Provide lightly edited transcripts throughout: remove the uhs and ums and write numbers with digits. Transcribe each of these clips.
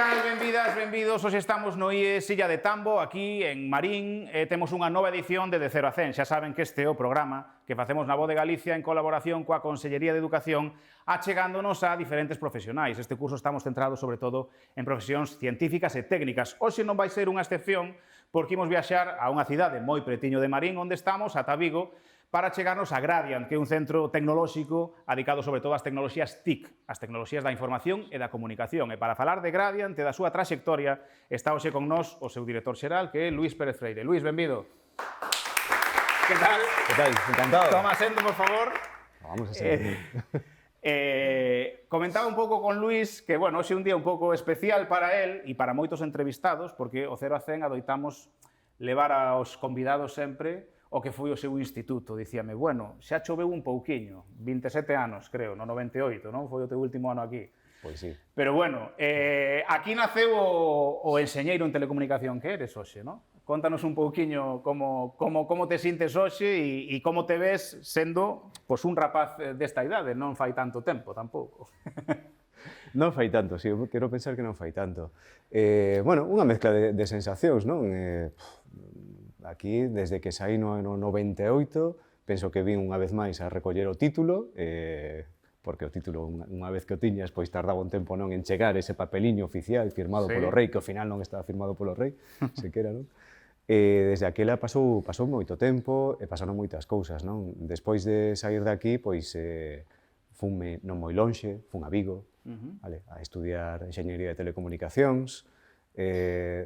tal? Benvidas, benvidos. Hoxe estamos no IES Illa de Tambo, aquí en Marín. Temos unha nova edición de Cero a 100. Xa saben que este é o programa que facemos na Voz de Galicia en colaboración coa Consellería de Educación, achegándonos a diferentes profesionais. Este curso estamos centrados sobre todo en profesións científicas e técnicas. Hoxe non vai ser unha excepción porque imos viaxar a unha cidade moi pretiño de Marín, onde estamos, ata Vigo, para chegarnos a Gradiant, que é un centro tecnolóxico dedicado sobre todo ás tecnoloxías TIC, as tecnoloxías da información e da comunicación. E para falar de Gradiant e da súa traxectoria, está hoxe con nós o seu director xeral, que é Luís Pérez Freire. Luís, benvido. Que tal? Que tal? Encantado. Toma asento, por favor. Vamos a seguir. Comentaba un pouco con Luís que, bueno, hoxe é un día un pouco especial para él e para moitos entrevistados, porque o 0 a 100 adoitamos levar aos convidados sempre o que foi o seu instituto. Dicíame, bueno, xa choveu un pouquiño, 27 anos, creo, no 98, non? Foi o teu último ano aquí. Pois sí. Pero bueno, aquí naceu o enxeñeiro en telecomunicación que eres hoxe, non? Contanos un pouquiño como te sintes hoxe e como te ves sendo pois, un rapaz desta idade, non fai tanto tempo tampouco. Non fai tanto, sí, eu quero pensar que non fai tanto. Bueno, unha mezcla de sensacións, non? Aquí, desde que saí no 98, penso que vin unha vez máis a recoller o título, porque o título, unha vez que o tiñas, pois tardaba un tempo non en chegar ese papeliño oficial firmado polo rei, que ao final non estaba firmado polo rei, sequera, non? Desde aquela pasou moito tempo e pasaron moitas cousas, non? Despois de sair de aquí, pois funme non moi lonxe, fun a Vigo, vale, a estudiar Enxeñería de Telecomunicacións.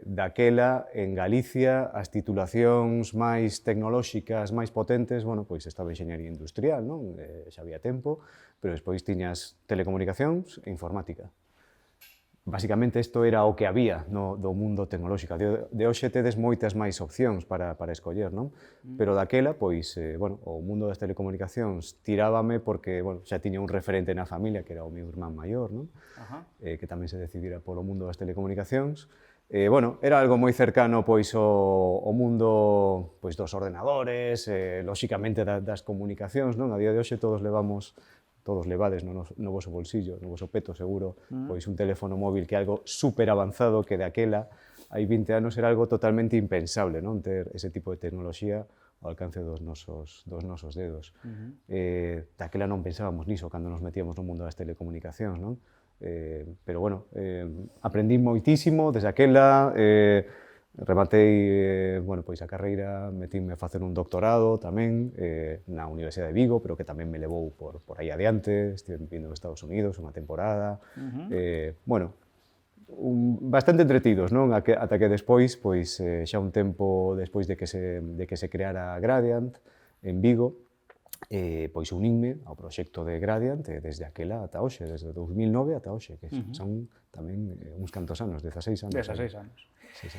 Daquela, en Galicia, as titulacións máis tecnolóxicas, máis potentes, bueno, pois estaba Enxeñería Industrial, non? Xa había tempo, pero despois tiñas Telecomunicacións e Informática. Basicamente, isto era o que había do mundo tecnolóxico. De hoxe tedes moitas máis opcións para escoller, non? Pero daquela, pois, bueno, o mundo das telecomunicacións tirábame porque, bueno, xa tiña un referente na familia, que era o meu irmán maior, non? Que tamén se decidira polo mundo das telecomunicacións. Bueno, era algo moi cercano, pois, ao mundo pois, dos ordenadores, lóxicamente das comunicacións, non? A día de hoxe todos levades no voso bolsillo, no voso peto, seguro, pois un teléfono móvil que é algo super avanzado que daquela, hai 20 anos, era algo totalmente impensable, non? Ter ese tipo de tecnoloxía ao alcance dos nosos dedos. Daquela non pensábamos niso cando nos metíamos no mundo das telecomunicacións, non? Pero, bueno, aprendí moitísimo desde aquela, rematei, bueno, pois a carreira, metíme a facer un doctorado tamén na Universidade de Vigo, pero que tamén me levou por aí adiante, estive vindo nos Estados Unidos unha temporada, bueno, bastante entretidos, non? Ata que despois, pois, xa un tempo despois de que se creara Gradiant en Vigo, pois uninme ao proxecto de Gradiant desde aquela ata hoxe, desde 2009 ata hoxe, que son tamén uns cantos anos, 16 anos. 16 anos. Sí, sí.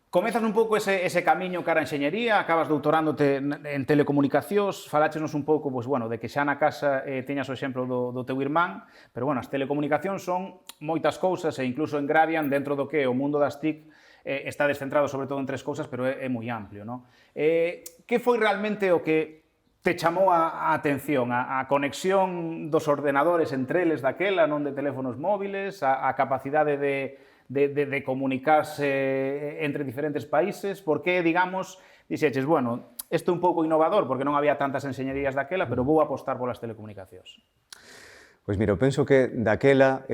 Comezas un pouco ese camiño cara a enxeñería, acabas doutorándote en telecomunicacións, faláchenos un pouco, pois, bueno, de que xa na casa teñas o exemplo do teu irmán, pero, bueno, as telecomunicacións son moitas cousas e incluso en Gradiant, dentro do que é o mundo das TIC, está descentrado sobre todo en tres cousas, pero é moi amplio, non? Que foi realmente o que te chamou a atención? A conexión dos ordenadores entre eles daquela, non de teléfonos móviles, a capacidade de comunicarse entre diferentes países? Por que, digamos, dixeches, bueno, isto é un pouco innovador, porque non había tantas enxeñerías daquela, pero vou apostar polas telecomunicacións? Pois mira, eu penso que daquela,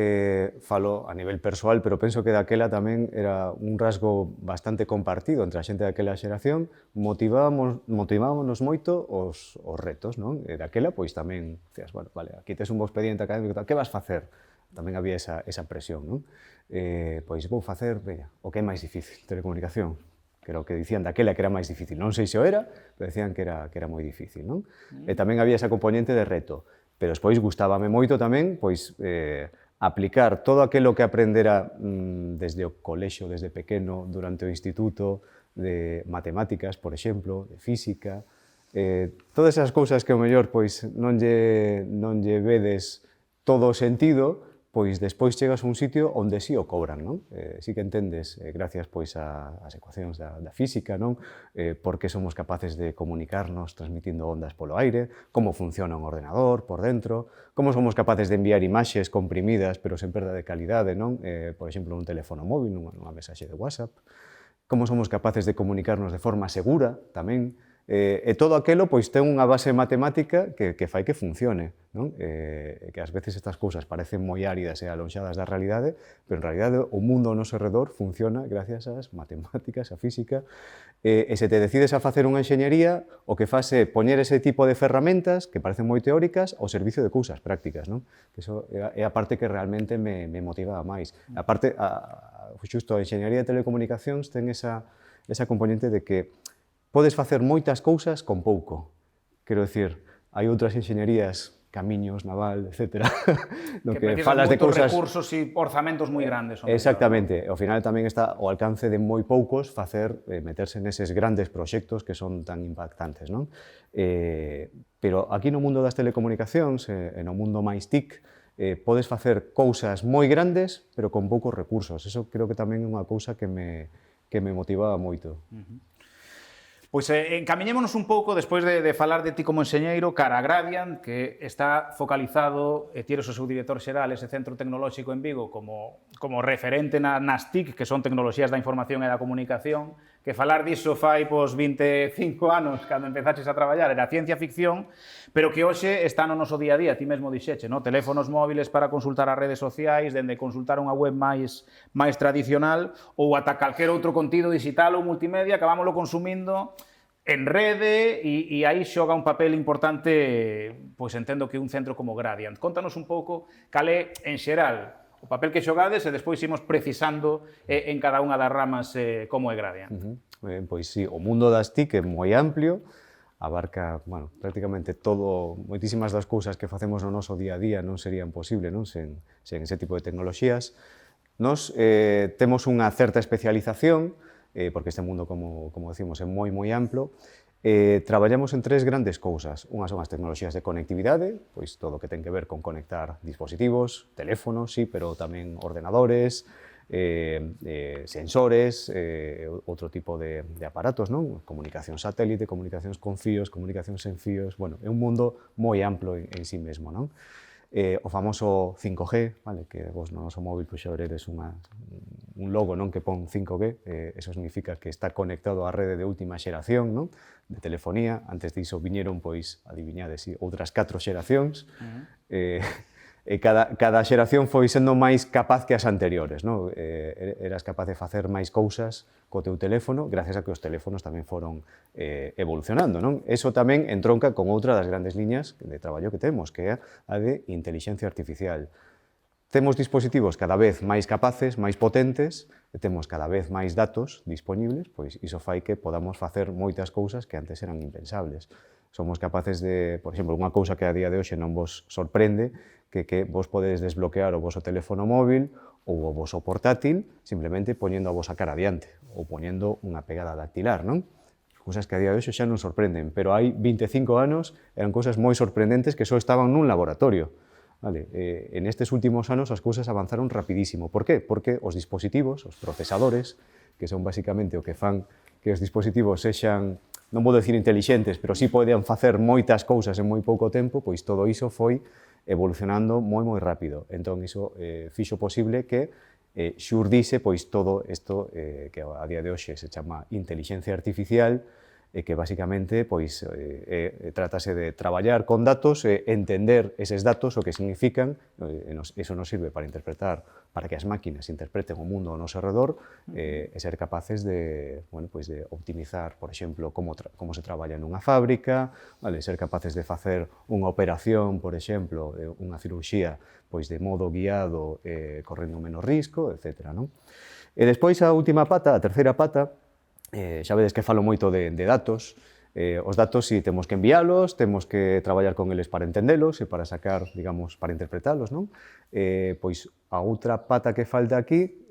falo a nivel persoal, pero penso que daquela tamén era un rasgo bastante compartido entre a xente daquela xeración, motivábamos moito os retos, non? E daquela, pois tamén, decías, bueno, vale, aquí tes un bo expediente académico, que vas facer? Tamén había esa presión, non? Pois vou facer, veña, o que é máis difícil, telecomunicación, que era o que dicían daquela que era máis difícil. Non sei se o era, pero decían que era moi difícil, non? E tamén había esa componente de reto. Pero despois gustábame moito tamén, pois, aplicar todo aquilo que aprendera desde o colexio, desde pequeno, durante o instituto, de matemáticas, por exemplo, de física, todas esas cousas que ao mellor pois non lle vedes todo o sentido, pois despois chegas a un sitio onde sí o cobran, non? Sí que entendes, gracias pois ás ecuacións da física, non? Por que somos capaces de comunicarnos transmitindo ondas polo aire, como funciona un ordenador por dentro, como somos capaces de enviar imaxes comprimidas pero sen perda de calidade, non? Por exemplo, nun teléfono móvil, nunha mensaxe de WhatsApp, como somos capaces de comunicarnos de forma segura tamén, e todo aquelo pois ten unha base matemática que fai que funcione, non? Que ás veces estas cousas parecen moi áridas e alonxadas da realidade, pero en realidade o mundo ao noso redor funciona gracias ás matemáticas, á física, e se te decides a facer unha enxeñería, o que faz é poñer ese tipo de ferramentas que parecen moi teóricas ao servicio de cousas prácticas, non? Que iso é a parte que realmente me motivaba máis. A parte, xusto a enxeñería de telecomunicacións ten esa componente de que podes facer moitas cousas con pouco. Quero dicir, hai outras enxeñerías, camiños, naval, etc., no que falas de cousas... recursos e orzamentos moi grandes. Exactamente. Ao final tamén está ao alcance de moi poucos meterse neses grandes proxectos que son tan impactantes, non? Pero aquí no mundo das telecomunicacións, e no mundo máis TIC, podes facer cousas moi grandes, pero con poucos recursos. Eso creo que tamén é unha cousa que me motivaba moito. Pois encamiñémonos un pouco, despois de falar de ti como enxeñeiro, cara a Gradiant, que está focalizado, e tires o seu director xeral, ese centro tecnolóxico en Vigo, como referente nas TIC, que son tecnoloxías da información e da comunicación, que falar diso fai 25 anos, cando empezaches a traballar, era ciencia ficción, pero que hoxe está no noso día a día, ti mesmo dixeche, no? Teléfonos móviles para consultar as redes sociais, dende consultar unha web máis tradicional, ou ata calquer outro contido digital ou multimedia, acabámoslo consumindo en rede, e aí xoga un papel importante, pois entendo que un centro como Gradiant. Contanos un pouco cal é, en xeral, o papel que xogades, e despois imos precisando en cada unha das ramas como é Gradiant. Pois sí, o mundo das TIC é moi amplio, abarca, bueno, prácticamente todo, moitísimas das cousas que facemos no noso día a día non serían posible, non? Sen ese tipo de tecnoloxías. Nos temos unha certa especialización, porque este mundo, como decimos, é moi amplo. Traballamos en tres grandes cousas. Unhas son as tecnoloxías de conectividade, pois todo o que ten que ver con conectar dispositivos, teléfonos, sí, pero tamén ordenadores, sensores, outro tipo de aparatos, non? Comunicación satélite, comunicacións con fíos, comunicacións sen fíos, bueno, é un mundo moi amplo en sí mesmo, non? O famoso 5G, vale, que vos no noso móvil pois xa veredes un logo, non, que pon 5G, eso significa que está conectado á rede de última xeración, non, de telefonía. Antes diso viñeron, pois, adiviñades, outras 4 xeracións, e cada xeración foi sendo máis capaz que as anteriores, non? Eras capaz de facer máis cousas co teu teléfono, gracias a que os teléfonos tamén foron evolucionando, non? Eso tamén entronca con outra das grandes liñas de traballo que temos, que é a de inteligencia artificial. Temos dispositivos cada vez máis capaces, máis potentes, e temos cada vez máis datos disponibles, pois iso fai que podamos facer moitas cousas que antes eran impensables. Somos capaces de, por exemplo, unha cousa que a día de hoxe non vos sorprende, que vos podedes desbloquear o voso teléfono móvil ou o voso portátil simplemente poñendo a vosa cara adiante ou poñendo unha pegada dactilar, non? Cousas que a día de hoxe xa non sorprenden, pero hai 25 anos eran cousas moi sorprendentes que só estaban nun laboratorio. Vale, en estes últimos anos as cousas avanzaron rapidísimo. Por qué? Porque os dispositivos, os procesadores, que son basicamente o que fan que os dispositivos sexan, non vou decir intelixentes, pero sí poden facer moitas cousas en moi pouco tempo, pois todo iso foi evolucionando moi rápido. Entón, iso fixo posible que xurdise pois todo isto que a día de hoxe se chama inteligencia artificial, que basicamente pois trátase de traballar con datos, entender eses datos, o que significan, eso nos sirve para interpretar, para que as máquinas interpreten o mundo ao noso redor, e ser capaces de, bueno, pois de optimizar, por exemplo, como se traballa nunha fábrica, vale, ser capaces de facer unha operación, por exemplo, unha cirurxía, pois de modo guiado, correndo menos risco, etc., non? E despois a última pata, a terceira pata, xa vedes que falo moito de datos. Os datos, si temos que enviálos, temos que traballar con eles para entendelos e para sacar, digamos, para interpretalos, non? Pois a outra pata que falta aquí,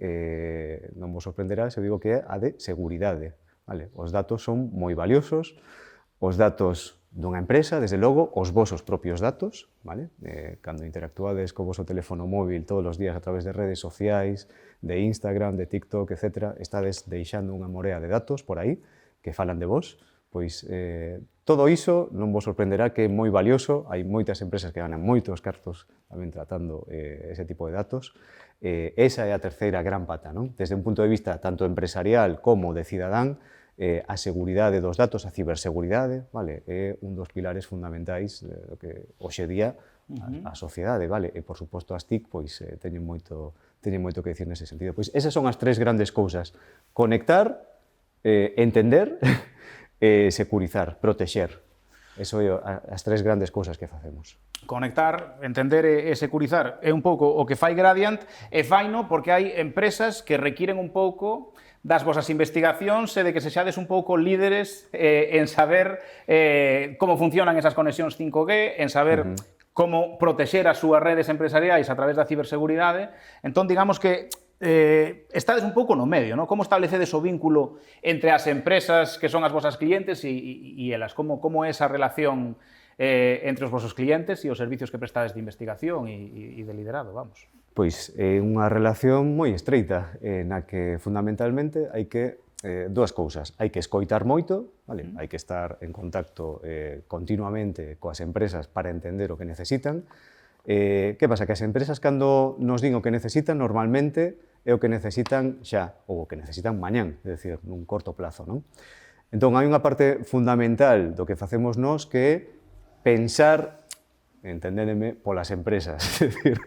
non vos sorprenderá se digo que é a de seguridade. Vale? Os datos son moi valiosos, os datos dunha empresa, desde logo, os vosos propios datos, vale? Cando interactuades co voso teléfono móvil todos os días a través de redes sociais, de Instagram, de TikTok, etc., estades deixando unha morea de datos por aí que falan de vos, pois todo iso non vos sorprenderá que é moi valioso, hai moitas empresas que ganan moitos cartos tamén tratando ese tipo de datos. Esa é a terceira gran pata, non? Desde un punto de vista tanto empresarial como de cidadán, a seguridade dos datos, a ciberseguridade, vale, é un dos pilares fundamentais do que hoxe día a sociedade, vale, e por suposto as TIC pois teñen moito que dicir nese sentido. Pois esas son as tres grandes cousas: conectar, entender e securizar, protexer. Eso é as tres grandes cousas que facemos. Conectar, entender e securizar é un pouco o que fai Gradiant, e faino porque hai empresas que requiren un pouco das vosas investigacións e de que sexades un pouco líderes en saber como funcionan esas conexións 5G, en saber como protexer as súas redes empresariais a través da ciberseguridade. Entón, digamos que estades un pouco no medio, non? Como establecedes o vínculo entre as empresas que son as vosas clientes e elas? Como é esa relación entre os vosos clientes e os servicios que prestades de investigación e de liderado, vamos? Pois é unha relación moi estreita, na que fundamentalmente hai que dúas cousas. Hai que escoitar moito, vale? Hai que estar en contacto continuamente coas empresas para entender o que necesitan. Que pasa? Que as empresas, cando nos din o que necesitan, normalmente é o que necesitan xa, ou o que necesitan mañán, é dicir, nun corto plazo, non? Entón, hai unha parte fundamental do que facemos nós que é pensar, entendédeme, polas empresas, é dicir,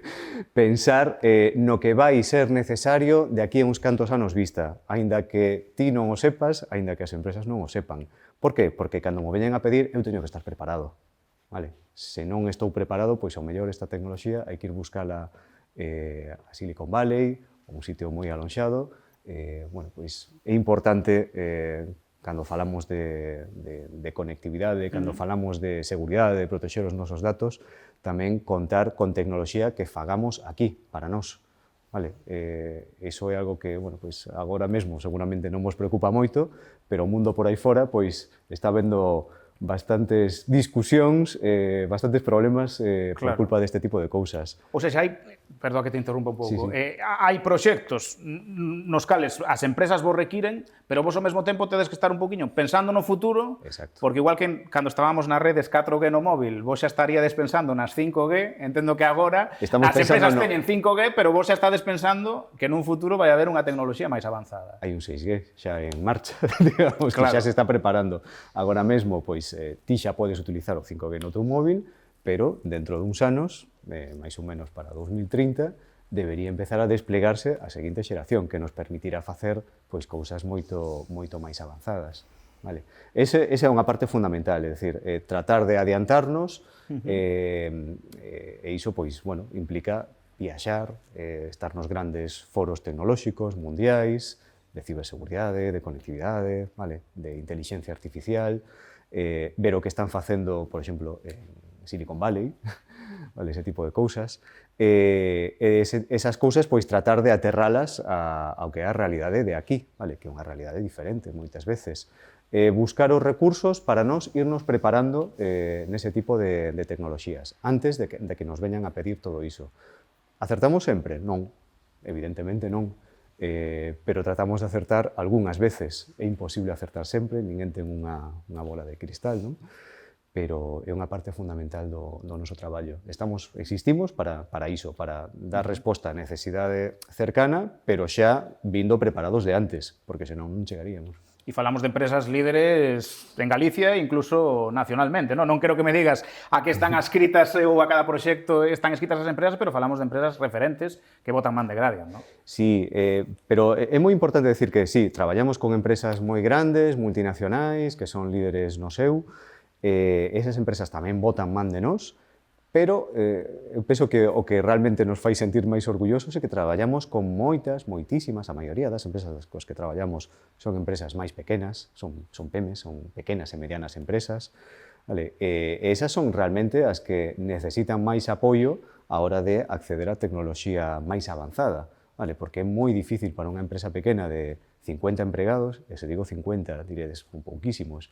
pensar no que vai ser necesario de aquí a uns cantos anos vista, aínda que ti non o sepas, aínda que as empresas non o sepan. Por que? Porque cando me veñen a pedir, eu teño que estar preparado. Vale? Se non estou preparado, pois ao mellor esta tecnoloxía hai que ir buscala a Silicon Valley, un sitio moi alonxado. Bueno, pois é importante cando falamos de conectividade, cando falamos de seguridade, de protexer os nosos datos, tamén contar con tecnoloxía que fagamos aquí, para nós. Vale? Iso é algo que, bueno, pois, agora mesmo seguramente non vos preocupa moito, pero o mundo por aí fora pois, está vendo bastantes discusións, bastantes problemas por culpa deste tipo de cousas. Ou seja, hai, perdón que te interrumpa un pouco, Sí. hai proxectos nos cales as empresas vos requiren, pero vos ao mesmo tempo tedes que estar un poquinho pensando no futuro, Exacto. porque igual que cando estábamos nas redes 4G no móvil, vos xa estaríades pensando nas 5G, entendo que agora Estamos as empresas pensando teñen 5G, pero vos xa estades pensando que nun futuro vai haber unha tecnoloxía máis avanzada. Hai un 6G xa en marcha, digamos, que xa se está preparando. Agora mesmo, pois, ti xa podes utilizar o 5G no teu móvil, pero dentro duns anos, máis ou menos para 2030, debería empezar a desplegarse a seguinte xeración, que nos permitirá facer pois, cousas moito máis avanzadas. Vale? Esa é unha parte fundamental, é dicir, tratar de adiantarnos, e iso pois, bueno, implica viaxar, estar nos grandes foros tecnolóxicos mundiais, de ciberseguridade, de conectividade, vale? De inteligencia artificial, ver o que están facendo, por exemplo, en Silicon Valley, vale? Ese tipo de cousas. Esas cousas, pois, tratar de aterralas ao que é a realidade de aquí, vale? Que é unha realidade diferente, moitas veces. Buscar os recursos para nos irnos preparando nese tipo de tecnoloxías, antes de que nos veñan a pedir todo iso. Acertamos sempre? Non, evidentemente non. Pero tratamos de acertar algunhas veces. É imposible acertar sempre, ninguén ten unha bola de cristal, non? Pero é unha parte fundamental do noso traballo. Existimos para iso, para dar resposta á necesidade cercana, pero xa vindo preparados de antes, porque senón non chegaríamos. E falamos de empresas líderes en Galicia e incluso nacionalmente, non? Non quero que me digas a que están adscritas ou a cada proxecto están escritas as empresas, pero falamos de empresas referentes que botan man de Gradiant, non? Sí, pero é moi importante decir que sí, traballamos con empresas moi grandes, multinacionais, que son líderes no seu, esas empresas tamén botan man de nós, pero eu penso que o que realmente nos fai sentir máis orgullosos é que traballamos con moitísimas, a maioría das empresas cos que traballamos son empresas máis pequenas, son PEMES, son pequenas e medianas empresas, vale? Esas son realmente as que necesitan máis apoio á hora de acceder á tecnoloxía máis avanzada, vale? Porque é moi difícil para unha empresa pequena de 50 empregados, e se digo 50, diredes un pouquísimos,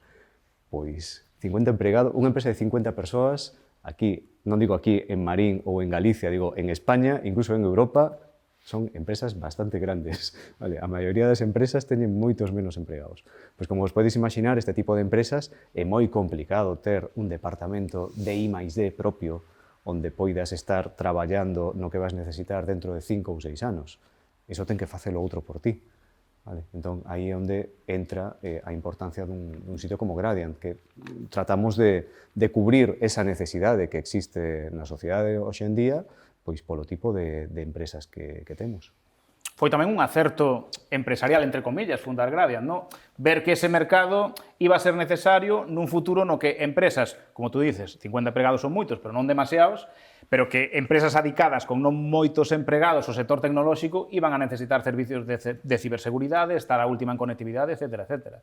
pois 50 empregados, unha empresa de 50 persoas, aquí, non digo aquí en Marín ou en Galicia, digo en España, incluso en Europa, son empresas bastante grandes. Vale? A maioría das empresas teñen moitos menos empregados. Pois como vos podedes imaginar, este tipo de empresas é moi complicado ter un departamento de I+D propio onde poidas estar traballando no que vas necesitar dentro de 5 ou 6 anos. Iso ten que facelo outro por ti. Vale? Entón, aí é onde entra a importancia dun sitio como Gradiant, que tratamos de cubrir esa necesidade que existe na sociedade hoxe en día, pois polo tipo de empresas que temos. Foi tamén un acerto empresarial, entre comillas, fundar Gradiant, ¿no? Ver que ese mercado iba a ser necesario nun futuro no que empresas, como tú dices, 50 empregados son moitos, pero non demasiados, pero que empresas adicadas con non moitos empregados ao sector tecnolóxico iban a necesitar servicios de ciberseguridade, estar a última en conectividade, etcétera, etcétera.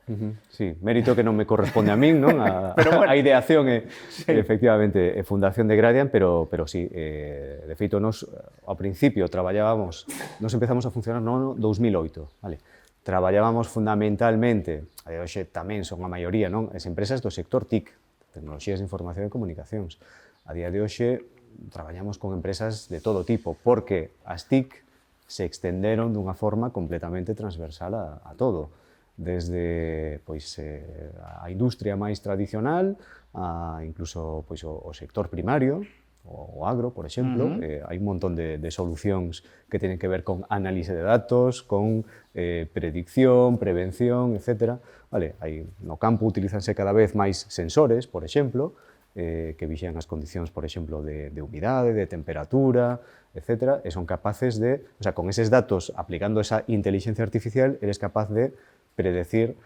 Sí, mérito que non me corresponde a min, non? Bueno. A ideación é, sí, efectivamente, é fundación de Gradiant, pero sí, de feito, nos ao principio traballábamos, nos empezamos a funcionar no 2008, vale? Traballábamos fundamentalmente, a hoxe tamén son a maioría, non? As empresas do sector TIC, Tecnoloxías de Información e Comunicacións. A día de hoxe traballamos con empresas de todo tipo, porque as TIC se extenderon dunha forma completamente transversal a todo, desde pois, a industria máis tradicional, a incluso pois, o sector primario, o agro, por exemplo. Hai un montón de solucións que teñen que ver con análise de datos, con predicción, prevención, etc. Vale, no campo utilizanse cada vez máis sensores, por exemplo, que vixían as condicións, por exemplo, de humidade, de temperatura, etc. E son capaces de, o sea, con eses datos, aplicando esa inteligencia artificial, eres capaz de predecir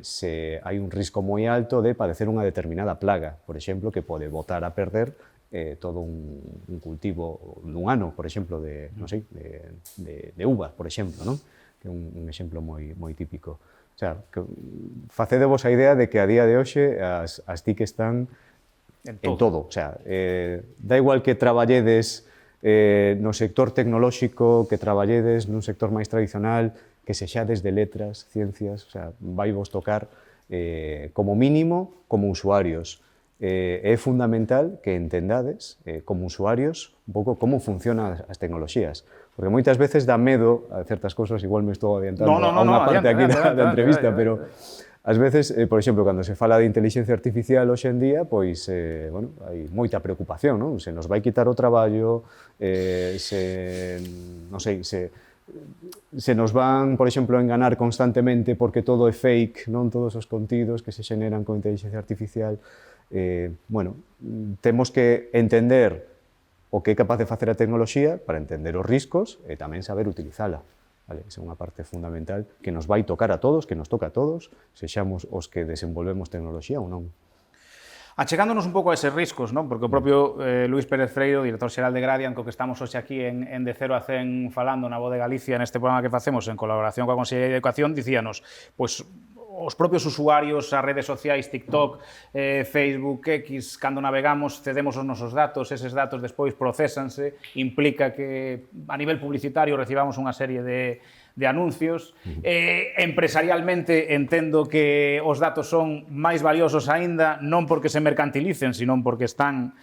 se hai un risco moi alto de padecer unha determinada plaga, por exemplo, que pode botar a perder todo un cultivo dun ano, por exemplo, de uva, por exemplo, non? Que é un exemplo moi típico. O sea, facedevos a idea de que a día de hoxe as TIC están en todo. O sea, da igual que traballedes no sector tecnolóxico, que traballedes nun sector máis tradicional, que sexades de letras, ciencias, o sea, vai vos tocar como mínimo como usuarios. É fundamental que entendades como usuarios un pouco como funcionan as tecnoloxías, porque moitas veces dá medo a certas cousas, igual me estou adiantando a unha parte aquí da entrevista, pero ás veces, por exemplo, cando se fala de inteligencia artificial hoxe en día, pois, bueno, hai moita preocupación, non? Se nos vai quitar o traballo, non sei, se nos van, por exemplo, a enganar constantemente porque todo é fake, non todos os contidos que se xeneran con inteligencia artificial. Bueno, temos que entender o que é capaz de facer a tecnoloxía para entender os riscos e tamén saber utilizala. Vale, esa é unha parte fundamental que nos vai tocar a todos, que nos toca a todos, sexamos os que desenvolvemos tecnoloxía ou non. Achegándonos un pouco a eses riscos, non? Porque o propio Luís Pérez Freiro, director xeral de Gradiant, co que estamos hoxe aquí en De Cero a 100 falando na Voz de Galicia neste programa que facemos en colaboración coa Consellería de Educación, dicíanos, pois, os propios usuarios, as redes sociais, TikTok, Facebook, X, cando navegamos, cedemos os nosos datos, eses datos despois procesanse, implica que a nivel publicitario recibamos unha serie de anuncios. Empresarialmente entendo que os datos son máis valiosos aínda, non porque se mercantilicen, sino porque están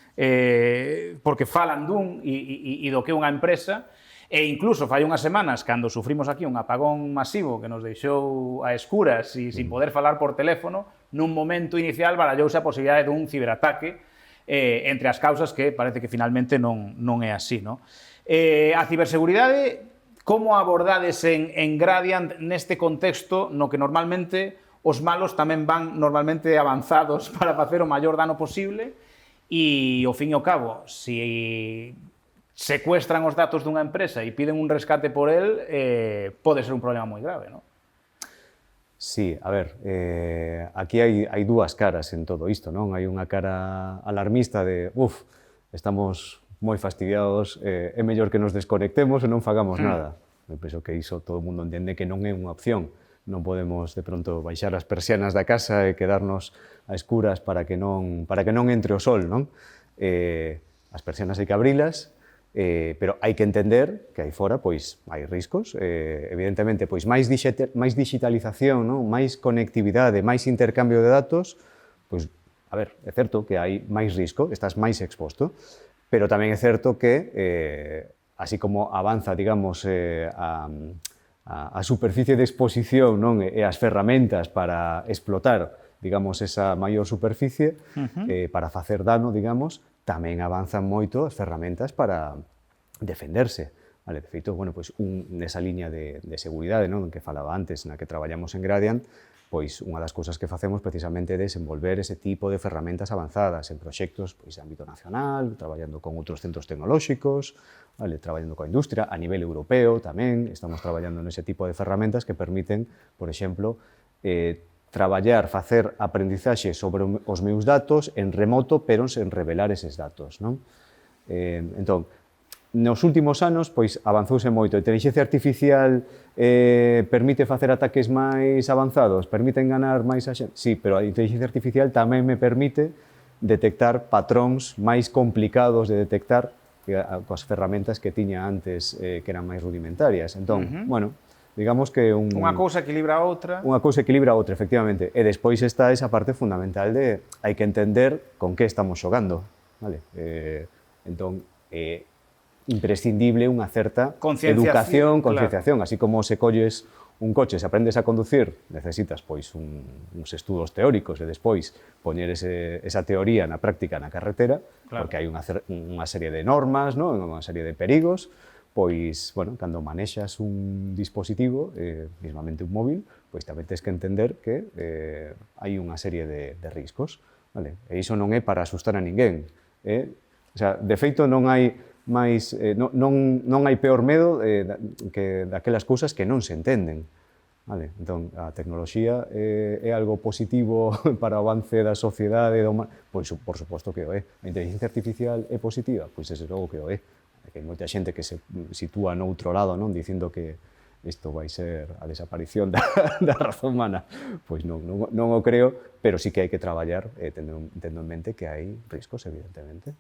porque falan dun e do que é unha empresa. E incluso fai unhas semanas, cando sufrimos aquí un apagón masivo que nos deixou a escuras e sin poder falar por teléfono, nun momento inicial barallouse a posibilidade dun ciberataque entre as causas que parece que finalmente non é así, non? A ciberseguridade, como abordades en Gradiant neste contexto no que normalmente os malos tamén van normalmente avanzados para facer o maior dano posible e, ao fin e ao cabo, se secuestran os datos dunha empresa e piden un rescate por el, pode ser un problema moi grave, non? Sí, a ver, aquí hai dúas caras en todo isto, non? Hai unha cara alarmista de, estamos moi fastidiados, é mellor que nos desconectemos e non fagamos nada. Eu penso que iso todo o mundo entende que non é unha opción. Non podemos, de pronto, baixar as persianas da casa e quedarnos a escuras para que non entre o sol, non? As persianas hai que abrilas, pero hai que entender que aí fora pois hai riscos, evidentemente pois máis digitalización, non? Máis conectividade, máis intercambio de datos, pois a a ver, é certo que hai máis risco, estás máis exposto, pero tamén é certo que, así como avanza, digamos, a superficie de exposición, non, e as ferramentas para explotar, digamos, esa maior superficie, para facer dano, digamos, tamén avanzan moito as ferramentas para defenderse. Vale, de feito, bueno, pois nesa liña de seguridade, non, que falaba antes, na que traballamos en Gradiant, pois unha das cousas que facemos precisamente é desenvolver ese tipo de ferramentas avanzadas en proxectos pois, de ámbito nacional, traballando con outros centros tecnolóxicos, vale, traballando coa industria, a nivel europeo tamén, estamos traballando nese tipo de ferramentas que permiten, por exemplo, traballar, facer aprendizaxe sobre os meus datos en remoto, pero sen revelar eses datos, non? Entón, nos últimos anos, pois, avanzouse moito. A inteligencia artificial permite facer ataques máis avanzados, permite enganar máis a xente? Sí, pero a inteligencia artificial tamén me permite detectar patróns máis complicados de detectar coas ferramentas que tiña antes que eran máis rudimentarias. Entón, bueno, digamos que unha cousa equilibra a outra. Unha cousa equilibra a outra, efectivamente. E despois está esa parte fundamental de hai que entender con que estamos xogando. Vale? Entón, imprescindible unha certa educación, concienciación, claro. Así como se colles un coche, se aprendes a conducir, necesitas pois uns estudos teóricos e despois poñer esa teoría na práctica na carretera, claro. Porque hai unha serie de normas, non? Unha serie de perigos, pois, bueno, cando manexas un dispositivo, mismamente un móvil, pois tamén tens que entender que hai unha serie de riscos, vale? E iso non é para asustar a ninguén, o sea, de feito non hai máis, non hai peor medo que daquelas cousas que non se entenden. Vale? Entón, a tecnoloxía é algo positivo para o avance da sociedade, pois, por suposto que o é. A inteligencia artificial é positiva? Pois, desde logo que o é. Hai moita xente que se sitúa no outro lado, non? Dicindo que isto vai ser a desaparición da razón humana. Pois non o creo, pero sí que hai que traballar tendo en mente que hai riscos, evidentemente.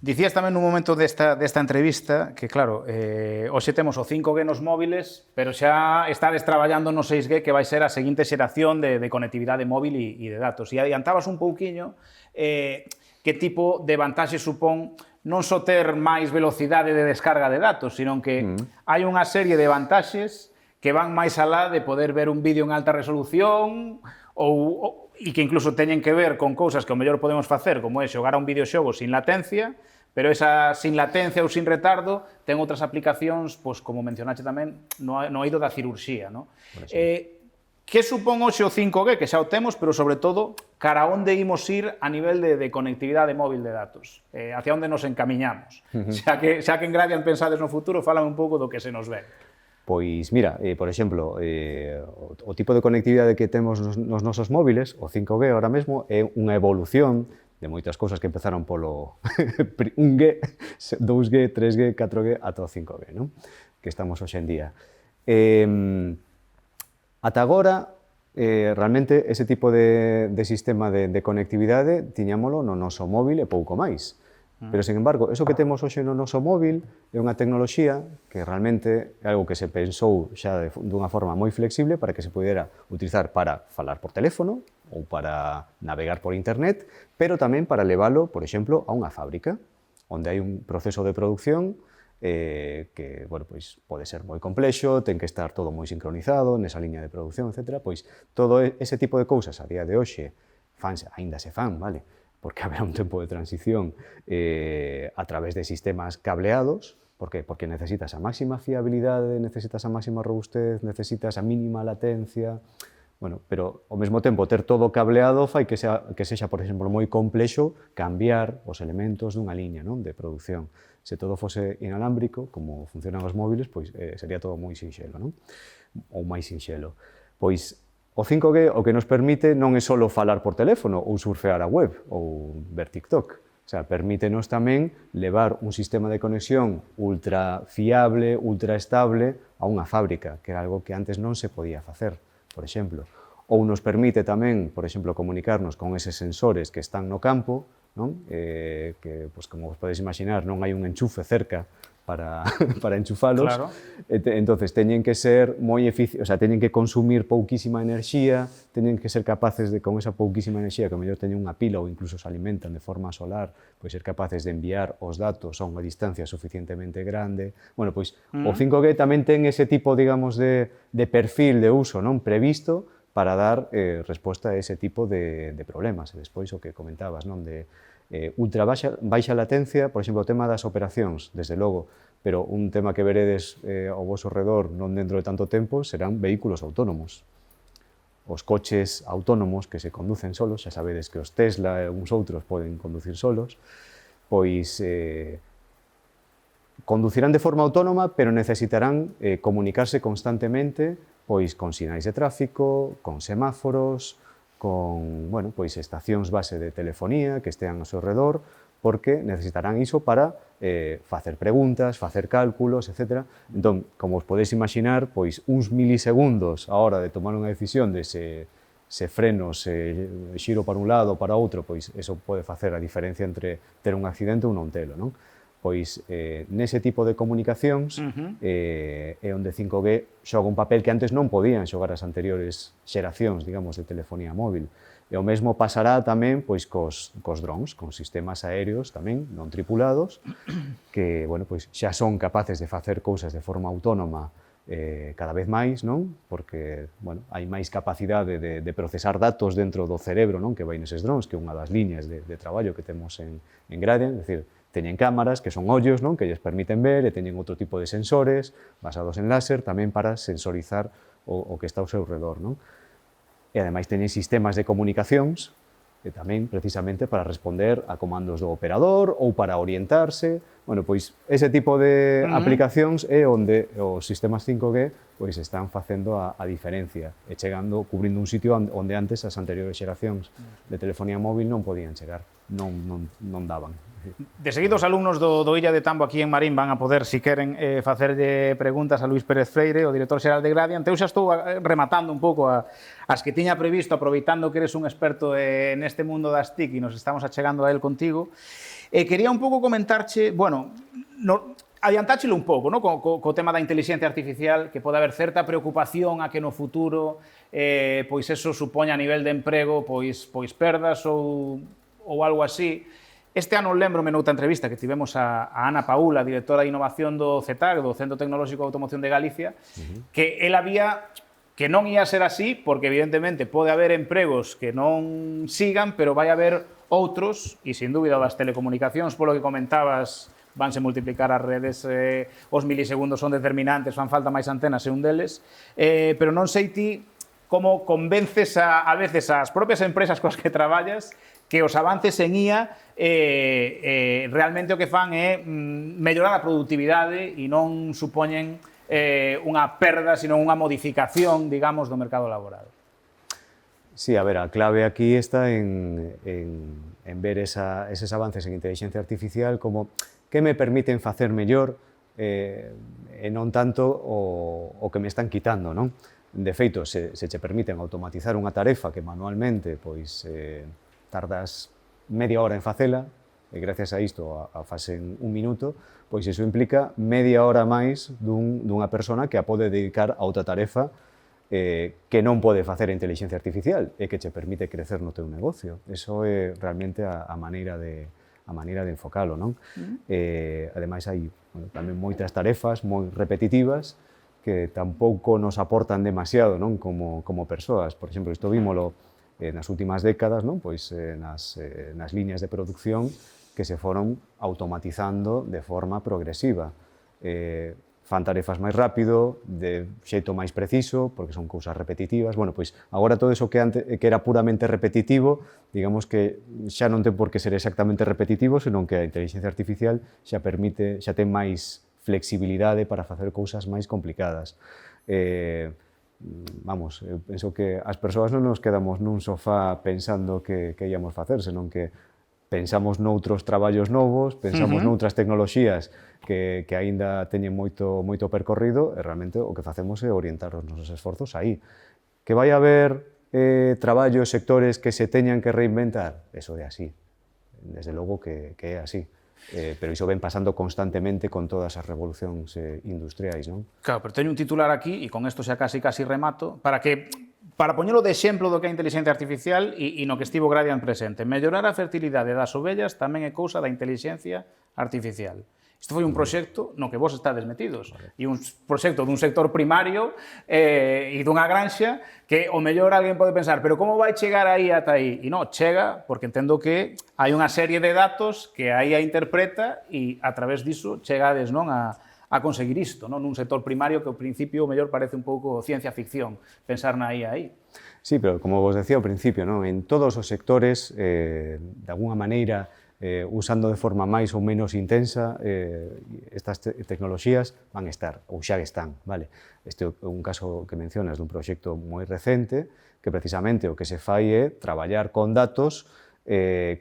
Dicías tamén nun momento desta entrevista que, claro, hoxe temos o 5G nos móviles, pero xa estades traballando no 6G, que vai ser a seguinte xeración de conectividade móvil e de datos. E adiantabas un pouquiño que tipo de vantaxe supón non só ter máis velocidade de descarga de datos, sino que hai unha serie de vantaxes que van máis alá de poder ver un vídeo en alta resolución e que incluso teñen que ver con cousas que ao mellor podemos facer, como é xogar a un videoxogo sin latencia, pero esa sin latencia ou sin retardo ten outras aplicacións, pois, como mencionaste tamén, no eido da cirurxía. No? Que supón hoxe o 5G, que xa o temos, pero sobre todo, cara a onde imos ir a nivel de conectividade móvil de datos? Hacia onde nos encamiñamos? Xa que en Gradiant pensades no futuro, fálame un pouco do que se nos ve. Pois, mira, por exemplo, o tipo de conectividade que temos nos nosos móviles, o 5G ahora mesmo, é unha evolución de moitas cousas que empezaron polo 1G, 2G, 3G, 4G, ata o 5G, non? Que estamos hoxe en día. Ata agora, realmente, ese tipo de sistema de conectividade tiñámolo no noso móvil e pouco máis. Pero, sen embargo, eso que temos hoxe no noso móvil é unha tecnoloxía que realmente é algo que se pensou xa dunha forma moi flexible para que se pudera utilizar para falar por teléfono ou para navegar por internet, pero tamén para leválo, por exemplo, a unha fábrica, onde hai un proceso de producción que, bueno, pois pode ser moi complexo, ten que estar todo moi sincronizado nesa liña de producción, etc. Pois todo ese tipo de cousas a día de hoxe aínda se fan, vale? Porque haberá un tempo de transición a través de sistemas cableados. Por qué? Porque necesitas a máxima fiabilidade, necesitas a máxima robustez, necesitas a mínima latencia. Bueno, pero ao mesmo tempo ter todo cableado fai que sexa, por exemplo, moi complexo cambiar os elementos dunha liña, non, de producción. Se todo fose inalámbrico, como funcionan os móviles, pois sería todo moi sinxelo, non? Ou máis sinxelo. Pois o 5G o que nos permite non é só falar por teléfono ou surfear a web ou ver TikTok. O sea, permítenos tamén levar un sistema de conexión ultra fiable, ultra estable a unha fábrica, que era algo que antes non se podía facer, por exemplo. Ou nos permite tamén, por exemplo, comunicarnos con eses sensores que están no campo, non? Que, pues, como vos podedes imaginar, non hai un enchufe cerca para enchufalos, Claro. Entonces teñen que ser moi eficientes, o sea, teñen que consumir pouquísima enerxía, teñen que ser capaces de, con esa pouquísima enerxía, que ao mellor teñen unha pila ou incluso se alimentan de forma solar, pois ser capaces de enviar os datos a unha distancia suficientemente grande. Bueno, pois o 5G tamén ten ese tipo, digamos, de perfil de uso non previsto para dar resposta a ese tipo de problemas. E despois o que comentabas, non, de ultra baixa latencia, por exemplo, o tema das operacións, desde logo, pero un tema que veredes ao vosso redor non dentro de tanto tempo serán vehículos autónomos. Os coches autónomos que se conducen solos, xa sabedes que os Tesla e uns outros poden conducir solos, pois conducirán de forma autónoma, pero necesitarán comunicarse constantemente pois con sinais de tráfico, con semáforos, con, bueno, pois estacións base de telefonía que estean ao seu redor, porque necesitarán iso para facer preguntas, facer cálculos, etc. Entón, como os podeis imaginar, pois uns milisegundos a hora de tomar unha decisión de se freno, se xiro para un lado ou para outro, pois eso pode facer a diferencia entre ter un accidente ou non telo, non? Pois nese tipo de comunicacións é onde 5G xoga un papel que antes non podían xogar as anteriores xeracións, digamos, de telefonía móvil. E o mesmo pasará tamén pois cos drones, con sistemas aéreos tamén non tripulados, que, bueno, pois xa son capaces de facer cousas de forma autónoma cada vez máis, non? Porque, bueno, hai máis capacidade de procesar datos dentro do cerebro, non? Que vai neses drones, que é unha das liñas de traballo que temos en Gradiant, é dicir, teñen cámaras que son ollos, non? Que lles permiten ver, e teñen outro tipo de sensores basados en láser tamén para sensorizar o que está ao seu redor, non? E ademais teñen sistemas de comunicacións e tamén precisamente para responder a comandos do operador ou para orientarse. Bueno, pois ese tipo de aplicacións é onde os sistemas 5G pois están facendo a diferencia e chegando, cubrindo un sitio onde antes as anteriores xeracións de telefonía móvil non podían chegar, non daban. De seguido, os alumnos do Illa de Tambo aquí en Marín van a poder, si queren, facerlle preguntas a Luís Pérez Freire, o director xeral de Gradiant. Eu xa estou rematando un pouco as que tiña previsto, aproveitando que eres un experto neste mundo das TIC e nos estamos achegando a él contigo. Quería un pouco comentarche, bueno, adiantáchelo un pouco, no? Co tema da inteligencia artificial, que pode haber certa preocupación a que no futuro pois eso supoña a nivel de emprego pois perdas ou algo así. Este ano lembrome noutra entrevista que tivemos a Ana Paula, directora de innovación do CETAG, do Centro Tecnolóxico de Automoción de Galicia, que ela había que non ia ser así, porque evidentemente pode haber empregos que non sigan, pero vai haber outros, e sin dúbida das telecomunicacións, polo que comentabas, vanse multiplicar as redes, os milisegundos son determinantes, fan falta máis antenas e un deles, pero non sei ti como convences a veces as propias empresas coas que traballas que os avances en IA realmente o que fan é mellorar a productividade e non supoñen unha perda, sino unha modificación, digamos, do mercado laboral. Sí, a ver, a clave aquí está en ver eses avances en inteligencia artificial como que me permiten facer mellor e non tanto o que me están quitando, non? De feito, se che permiten automatizar unha tarefa que manualmente pois tardas media hora en facela, e gracias a isto a fase en un minuto, pois iso implica media hora máis dunha persona que a pode dedicar a outra tarefa que non pode facer a inteligencia artificial e que che permite crecer no teu negocio. Eso é realmente a maneira de enfocalo, non? Ademais, hai tamén moitas tarefas moi repetitivas que tampouco nos aportan demasiado, non? Como persoas. Por exemplo, isto vímolo nas últimas décadas, non? Pois nas liñas de producción que se foron automatizando de forma progresiva. Fan tarefas máis rápido, de xeito máis preciso, porque son cousas repetitivas. Bueno, pois agora todo iso que era puramente repetitivo, digamos que xa non ten por que ser exactamente repetitivo, senón que a inteligencia artificial xa ten máis flexibilidade para facer cousas máis complicadas. Vamos, eu penso que as persoas non nos quedamos nun sofá pensando que íamos facer, senón que pensamos noutros traballos novos, pensamos noutras tecnoloxías que aínda teñen moito percorrido e realmente o que facemos é orientar os nosos esforzos aí. Que vai haber traballos, sectores que se teñan que reinventar? Eso é así. desde logo que é así. Pero iso ven pasando constantemente con todas as revolucións industriais, non? Claro, pero teño un titular aquí, e con isto xa casi remato, para poñelo de exemplo do que é a inteligencia artificial e no que estivo Gradian presente. Mellorar a fertilidade das ovellas tamén é cousa da inteligencia artificial. Isto foi un proxecto no que vos estades metidos. E un proxecto dun sector primario e dunha granxa que o mellor alguén pode pensar, pero como vai chegar aí ata aí? E non, chega porque entendo que hai unha serie de datos que aí a interpreta e a través diso chegades non a conseguir isto, non? Nun sector primario que ao principio o mellor parece un pouco ciencia ficción pensar na IA aí. Sí, pero como vos decía ao principio, non? En todos os sectores, de alguna maneira, usando de forma máis ou menos intensa, estas tecnoloxías van estar, ou xa están, vale? Este é un caso que mencionas dun proxecto moi recente, que precisamente o que se fai é traballar con datos,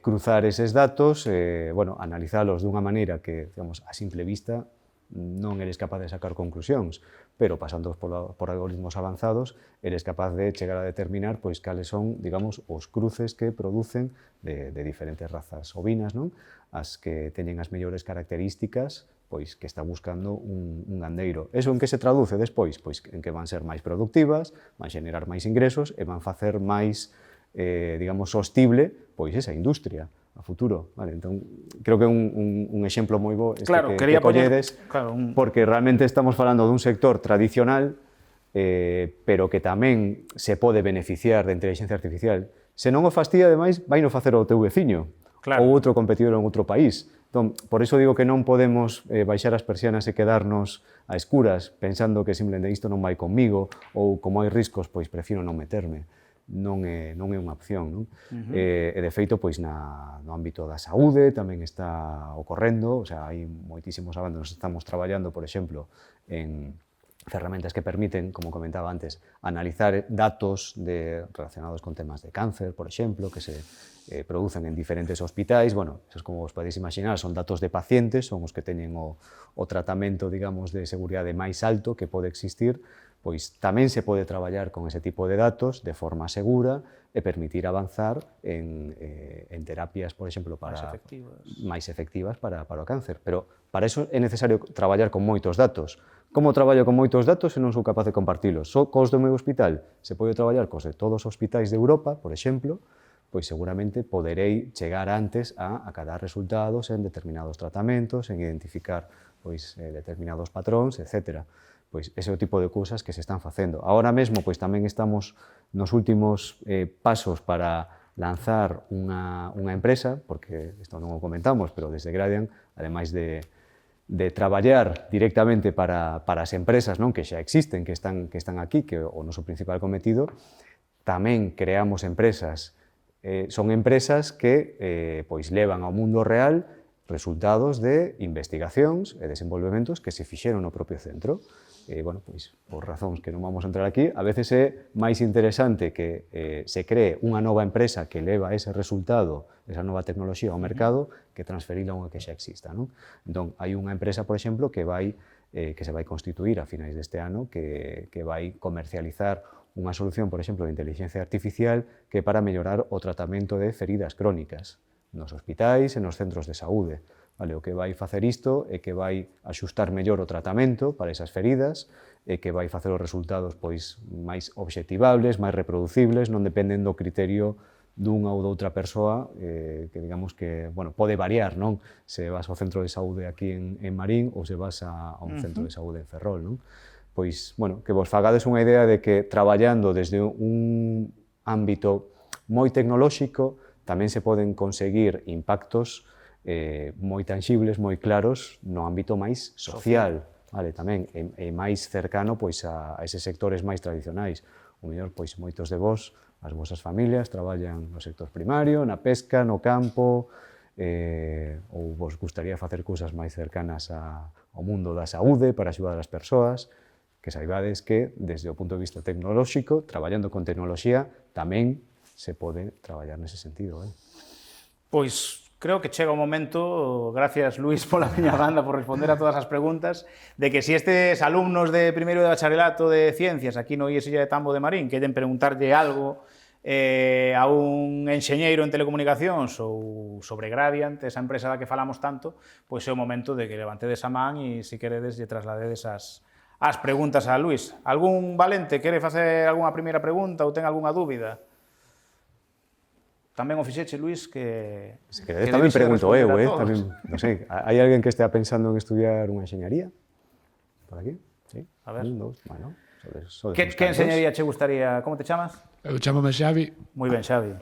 cruzar eses datos, bueno, analizalos dunha maneira que, digamos, a simple vista non eres capaz de sacar conclusións, pero pasando por algoritmos avanzados, eres capaz de chegar a determinar pois cales son, digamos, os cruces que producen de diferentes razas ovinas, non? As que teñen as mellores características pois que está buscando un gandeiro. Eso en que se traduce despois? Pois en que van ser máis productivas, van xenerar máis ingresos e van facer máis, digamos, sostible pois esa industria a futuro. Vale, entón, creo que é un exemplo moi bo este claro, que colledes, claro, porque realmente estamos falando dun sector tradicional, pero que tamén se pode beneficiar da inteligencia artificial. Se non o fastía, ademais, vai non facer o teu veciño, claro, ou outro competidor en outro país. Entón, por iso digo que non podemos baixar as persianas e quedarnos a escuras pensando que simplemente isto non vai comigo ou como hai riscos, pois prefiro non meterme. Non é unha opción, non? E de feito, pois no ámbito da saúde tamén está ocorrendo, o sea, hai moitísimos avances, estamos traballando, por exemplo, en ferramentas que permiten, como comentaba antes, analizar datos relacionados con temas de cáncer, por exemplo, que se producen en diferentes hospitais. Bueno, esos, como vos podéis imaginar, son datos de pacientes, son os que teñen o tratamento, digamos, de seguridade máis alto que pode existir. Pois tamén se pode traballar con ese tipo de datos de forma segura e permitir avanzar en terapias, por exemplo, máis efectivas para o cáncer. Pero para iso é necesario traballar con moitos datos. Como traballo con moitos datos se non sou capaz de compartilos? Só cos do meu hospital? Se pode traballar cos de todos os hospitais de Europa, por exemplo, pois seguramente poderei chegar antes a acadar resultados en determinados tratamentos, en identificar pois determinados patróns, etc. Pois ese é o tipo de cousas que se están facendo. Agora mesmo, pois tamén estamos nos últimos pasos para lanzar unha empresa, porque isto non o comentamos, pero desde Gradian, ademais de traballar directamente para as empresas, non, que xa existen, que están aquí, que é o noso principal cometido, tamén creamos empresas. Son empresas que pois levan ao mundo real resultados de investigacións e desenvolvementos que se fixeron no propio centro. Bueno, pois, por razóns que non vamos a entrar aquí, a veces é máis interesante que se cree unha nova empresa que leva ese resultado, esa nova tecnoloxía ao mercado, que transferila unha que xa exista, non? Entón, hai unha empresa, por exemplo, que se vai constituir a finais deste ano, que vai comercializar unha solución, por exemplo, de inteligencia artificial que para mellorar o tratamento de feridas crónicas nos hospitais e nos centros de saúde. Vale, o que vai facer isto é que vai axustar mellor o tratamento para esas feridas e que vai facer os resultados pois máis obxectivables, máis reproducibles, non dependen do criterio dunha ou doutra persoa, que digamos que, bueno, pode variar, non? Se vas ao centro de saúde aquí en Marín ou se vas a un centro de saúde en Ferrol, non? Pois, bueno, que vos fagades unha idea de que traballando desde un ámbito moi tecnolóxico tamén se poden conseguir impactos moi tangibles, moi claros no ámbito máis social, vale, tamén, e máis cercano pois a eses sectores máis tradicionais. O mellor, pois, moitos de vós, as vosas familias, traballan no sector primario, na pesca, no campo, ou vos gustaría facer cousas máis cercanas ao mundo da saúde para axudar as persoas, que saibades que, desde o punto de vista tecnolóxico, traballando con tecnoloxía, tamén se pode traballar nese sentido. Pois creo que chega o momento, gracias Luís pola miña banda por responder a todas as preguntas, de que se estes alumnos de primeiro de bacharelato de Ciencias aquí no IES Illa de Tambo de Marín queren preguntarlle algo a un enxeñeiro en telecomunicacións ou sobre Gradiant, esa empresa da que falamos tanto, pois é o momento de que levantedes a man e, se queredes, lle trasladedes as preguntas a Luís. Algún valente quere facer algunha primeira pregunta ou ten algunha dúbida? Tamén o fixeche, Luís, que... Se queredes, tamén pregunto eu, tamén, non sei, hai alguén que estea pensando en estudiar unha enxeñaría? Por aquí? Sí? A ver. Un, dos, bueno, sodes Que enxeñaría che gustaría? Como te chamas? Eu chamome Xavi. Moi ben, Xavi.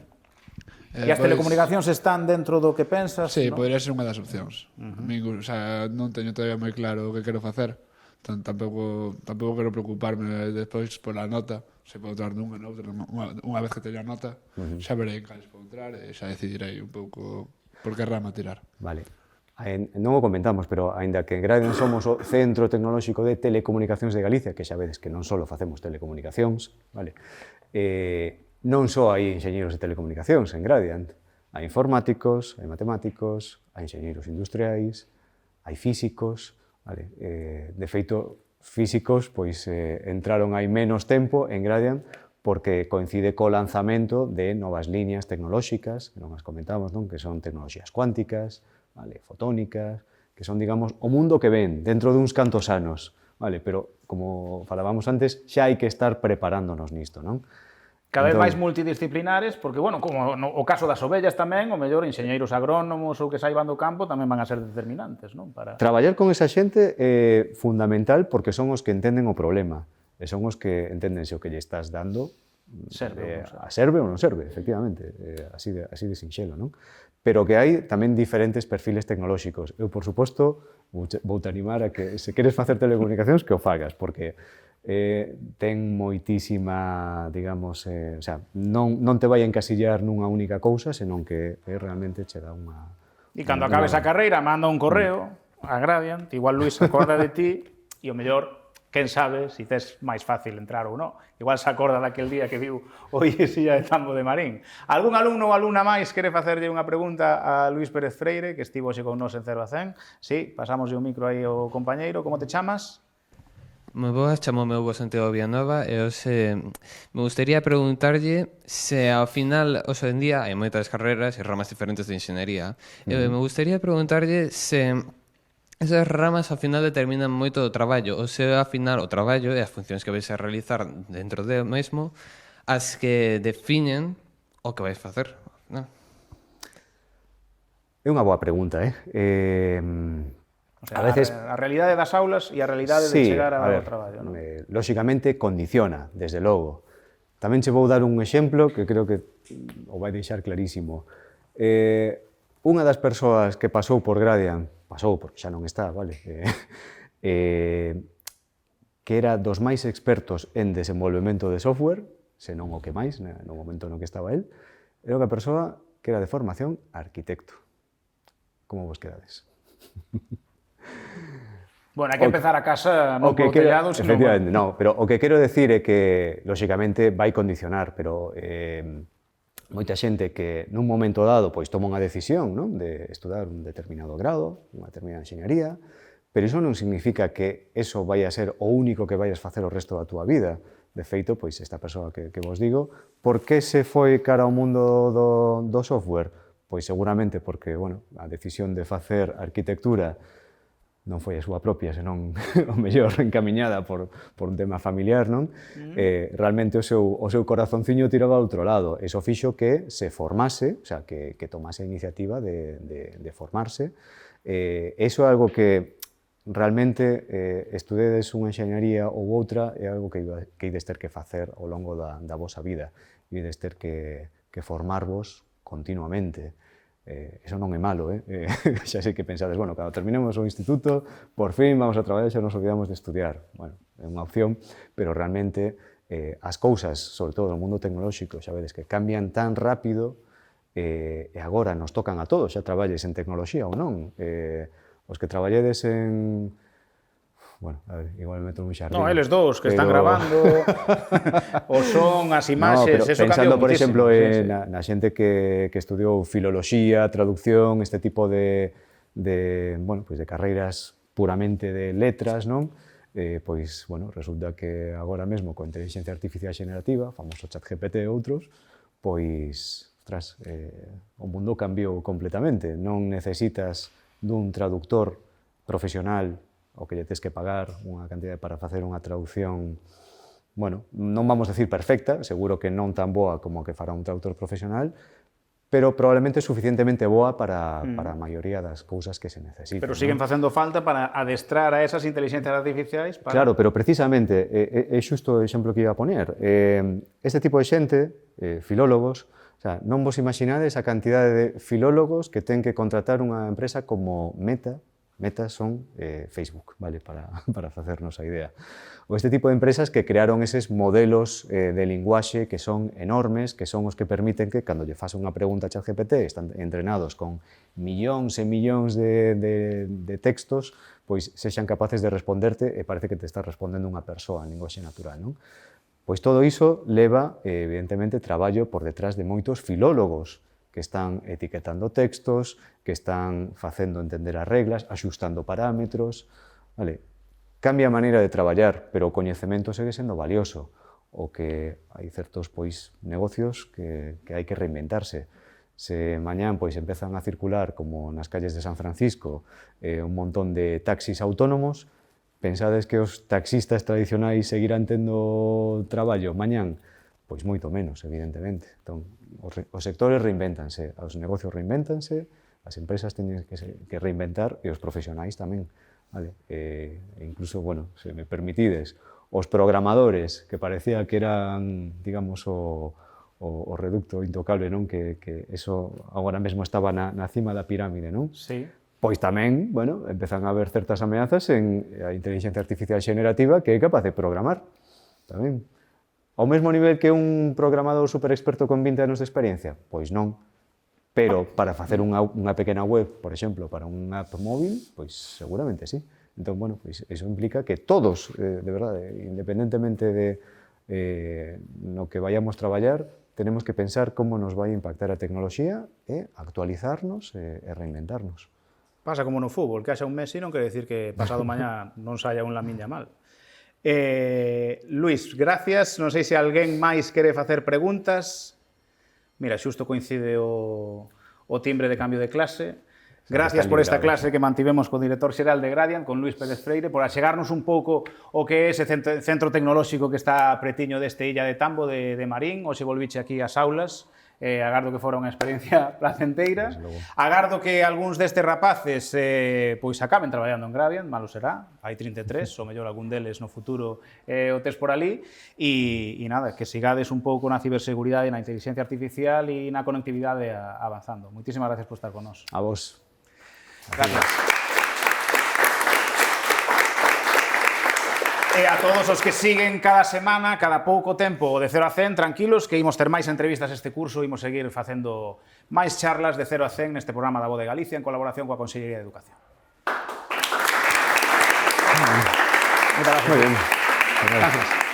E as telecomunicacións están dentro do que pensas? Sí, ¿no? podría ser unha das opcións. O sea, non teño todavía moi claro o que quero facer. Tampouco quero preocuparme despois pola nota. Se podo entrar nunha, noutra, unha vez que teña a nota, xa verei en cales podo entrar e xa decidirei un pouco por que rama tirar. Vale. Non o comentamos, pero aínda que en Gradiant somos o Centro Tecnolóxico de Telecomunicacións de Galicia, que xa vedes que non só facemos telecomunicacións, vale? Non só hai enxeñeiros de telecomunicacións en Gradiant, hai informáticos, hai matemáticos, hai enxeñeiros industriais, hai físicos, vale? De feito, físicos pois entraron hai menos tempo en Gradiant porque coincide co lanzamento de novas liñas tecnolóxicas, que non as comentamos, non? Que son tecnoloxías cuánticas, vale? Fotónicas, que son, digamos, o mundo que ven dentro duns cantos anos, vale? Pero, como falábamos antes, xa hai que estar preparándonos nisto, non? Cada vez máis multidisciplinares, porque, bueno, como o caso das ovellas tamén, o mellor enxeñeiros agrónomos ou que saiban do campo tamén van a ser determinantes, non? Para... Traballar con esa xente é fundamental porque son os que entenden o problema e son os que entenden se o que lle estás dando serve ou non serve, efectivamente, así de sinxelo, non? Pero que hai tamén diferentes perfiles tecnolóxicos. Eu, por suposto, vou te animar a que, se queres facer telecomunicacións, que o fagas, porque ten moitísima, digamos, o sea, non te vai a encasillar nunha única cousa, senón que realmente che dá unha... E cando acabes a carreira, manda un correo a Gradiant, igual Luís se acorda de ti, e o mellor, quen sabe, se tes máis fácil entrar ou non. Igual se acorda daquel día que viu o Isilla de Tambo de Marín. Algún alumno ou alumna máis quere facerlle unha pregunta a Luís Pérez Freire, que estivo hoxe con nos en 0 a 100? Sí, pasamos o micro aí ao compañeiro. Como te chamas? Moi boas, chamome Hugo Santiago Villanova e hoxe me gustaría preguntarlle se ao final, hoxe en día, hai moitas carreras e ramas diferentes de enxeñería, e me gustaría preguntarlle se esas ramas ao final determinan moito o traballo, ou se ao final o traballo e as funcións que vais a realizar dentro do mesmo as que definen o que vais facer, non? É unha boa pregunta, O sea, a realidade das aulas e a realidade de chegar ao traballo, non? Lóxicamente condiciona, desde logo. Tamén che vou dar un exemplo que creo que o vai deixar clarísimo. Unha das persoas que pasou por Gradiant, pasou porque xa non está, vale? Que era dos máis expertos en desenvolvemento de software, senón o que máis, no momento no que estaba él, era unha persoa que era de formación arquitecto. Como vos quedades? Bueno, hai que empezar a casa non polo tellado, senón... Efectivamente, non, pero o que quero decir é que, lóxicamente, vai condicionar, pero moita xente que nun momento dado pois toma unha decisión, non, de estudar un determinado grado, unha determinada enxeñaría, pero iso non significa que eso vai a ser o único que vayas facer o resto da túa vida. De feito, pois esta persoa que vos digo, por que se foi cara ao mundo do software? Pois seguramente porque, bueno, a decisión de facer arquitectura non foi a súa propia, senón o mellor encamiñada por un tema familiar, non? Realmente o seu corazonciño tiraba a outro lado. Eso fixo que se formase, o sea, que tomase a iniciativa de formarse. Eso é algo que realmente estudedes unha enxeñaría ou outra, é algo que ides ter que facer ao longo da vosa vida. Ides ter que formarvos continuamente. Eso non é malo, xa sei que pensades, bueno, cando terminemos o instituto, por fin vamos a traballar e xa nos olvidamos de estudiar. Bueno, é unha opción, pero realmente as cousas, sobre todo no mundo tecnolóxico, xa vedes que cambian tan rápido e agora nos tocan a todos, xa traballes en tecnoloxía ou non. Os que traballedes en... Bueno, a ver, igual me meto un xardín. No, eles dous, que están grabando o son, as imaxes, eso pensando, cambiou por exemplo, muchísimo. na xente que estudiou filoloxía, traducción, este tipo de carreiras puramente de letras, non? Pois, bueno, resulta que agora mesmo, coa inteligencia artificial xenerativa, famoso ChatGPT e outros, pois, ostras, o mundo cambiou completamente. Non necesitas dun traductor profesional o que lle tes que pagar unha cantidade para facer unha traducción, bueno, non vamos a decir perfecta, seguro que non tan boa como que fará un traductor profesional, pero probablemente suficientemente boa para a maioría das cousas que se necesitan. Pero siguen facendo falta para adestrar a esas inteligencias artificiais para... Claro, pero precisamente, é xusto o exemplo que iba a poner. Este tipo de xente, filólogos, o sea, non vos imaginades a cantidade de filólogos que ten que contratar unha empresa como Meta. Meta son Facebook, vale, para facernos a idea. Ou este tipo de empresas que crearon eses modelos de linguaxe que son enormes, que son os que permiten que, cando lle faz unha pregunta a ChatGPT, están entrenados con millóns e millóns de textos, pois sexan capaces de responderte e parece que te está respondendo unha persoa en linguaxe natural, non? Pois todo iso leva, evidentemente, traballo por detrás de moitos filólogos que están etiquetando textos, que están facendo entender as reglas, axustando parámetros, vale? Cambia a maneira de traballar, pero o coñecemento segue sendo valioso. O que hai certos negocios que hai que reinventarse. Se mañán empezan a circular, como nas calles de San Francisco, un montón de taxis autónomos, pensades que os taxistas tradicionais seguirán tendo traballo mañán? Pois moito menos, evidentemente. Entón, os sectores reinvéntanse, os negocios reinvéntanse, as empresas teñen que reinventar e os profesionais tamén. Vale? Incluso, bueno, se me permitides, os programadores, que parecía que eran, digamos, o reducto intocable, non? Que eso agora mesmo estaba na cima da pirámide, non? Sí. Pois tamén, bueno, empezan a haber certas ameazas en a inteligencia artificial xenerativa que é capaz de programar, tamén. Ao mesmo nivel que un programador super experto con 20 anos de experiencia? Pois non. Pero para facer unha pequena web, por exemplo, para un app móvil, pois seguramente sí. Entón, bueno, pois iso implica que todos, de verdade, independentemente de no que vayamos traballar, tenemos que pensar como nos vai impactar a tecnoloxía e actualizarnos e reinventarnos. Pasa como no fútbol, que haxa un Messi non quere decir que pasado mañá non saia un Lamine Yamal. Luís, gracias. Non sei se alguén máis quere facer preguntas. Mira, xusto coincide o timbre de cambio de clase. Gracias por esta clase que mantivemos co director xeral de Gradiant, con Luís Pérez Freire, por achegarnos un pouco o que é ese centro tecnolóxico que está pretiño deste Illa de Tambo de Marín. Hoxe volviche aquí ás aulas. Agardo que fora unha experiencia placenteira. Agardo que algúns destes rapaces pois acaben traballando en Gradiant, malo será. Hai 33, o mellor algún deles no futuro o tes por ali. E nada, que sigades un pouco na ciberseguridade, na inteligencia artificial e na conectividade avanzando. Moitísimas gracias por estar con nós. A vos. Gracias. E a todos os que siguen cada semana, cada pouco tempo, de 0 a 100, tranquilos, que imos ter máis entrevistas este curso, imos seguir facendo máis charlas de 0 a 100 neste programa da Voz de Galicia en colaboración coa Consellería de Educación. Moitas gracias. Muy bien. Gracias.